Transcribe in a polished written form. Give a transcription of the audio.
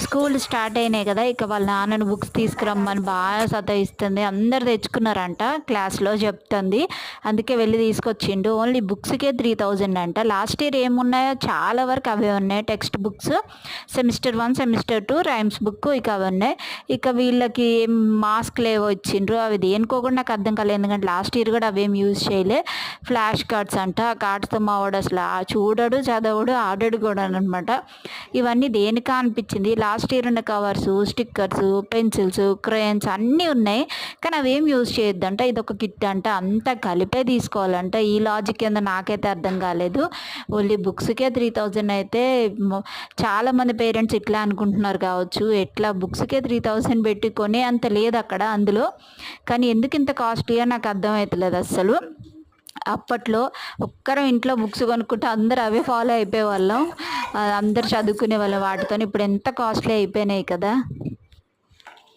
School start అయినాయి కదా, ఇక వాళ్ళ నాన్నని బుక్స్ తీసుకురమ్మని బాగా సతాయిస్తుంది. అందరు తెచ్చుకున్నారంట, క్లాస్లో చెప్తుంది. అందుకే వెళ్ళి తీసుకొచ్చిండు. ఓన్లీ బుక్స్కే 3000 అంట. లాస్ట్ ఇయర్ ఏమున్నాయో చాలా వరకు అవే ఉన్నాయి. Text books semester 1 semester 2 rhymes book ఇక అవి ఉన్నాయి. ఇక వీళ్ళకి మాస్క్లు ఏవో ఇచ్చిండ్రు, అవి దేనికో కూడా నాకు అర్థం కాలేదు. ఎందుకంటే లాస్ట్ ఇయర్ కూడా అవేం యూజ్ చేయలే. ఫ్లాష్ కార్డ్స్ అంట, ఆ కార్డ్స్తో మా వాడు అసలు చూడడు, చదవడు, ఆడడు కూడా అనమాట. ఇవన్నీ దేనికా అనిపించింది. లాస్ట్ ఇయర్ ఉన్న కవర్స్, స్టిక్కర్స్, పెన్సిల్స్, క్రేయన్స్ అన్నీ ఉన్నాయి, కానీ అవేం యూజ్ చేయొద్దంట. ఇది ఒక కిట్ అంట, అంతా కలిపే తీసుకోవాలంట. ఈ లాజిక్ ఏందో నాకైతే అర్థం కాలేదు. ఓన్లీ బుక్స్కే 3000 అయితే చాలామంది పేరెంట్స్ ఇట్లా అనుకుంటున్నారు కావచ్చు. ఎట్లా బుక్స్కే 3000 పెట్టుకొని అంత లేదు అక్కడ అందులో. కానీ ఎందుకు ఇంత కాస్ట్లీగా నాకు అర్థమవుతలేదు అస్సలు. అప్పట్లో ఒక్కరం ఇంట్లో బుక్స్ కొనుక్కుంటే అందరు అవే ఫాలో అయిపోయే వాళ్ళం, అందరు చదువుకునే వాళ్ళం వాటితో. ఇప్పుడు ఎంత కాస్ట్లీ అయిపోయినాయి కదా.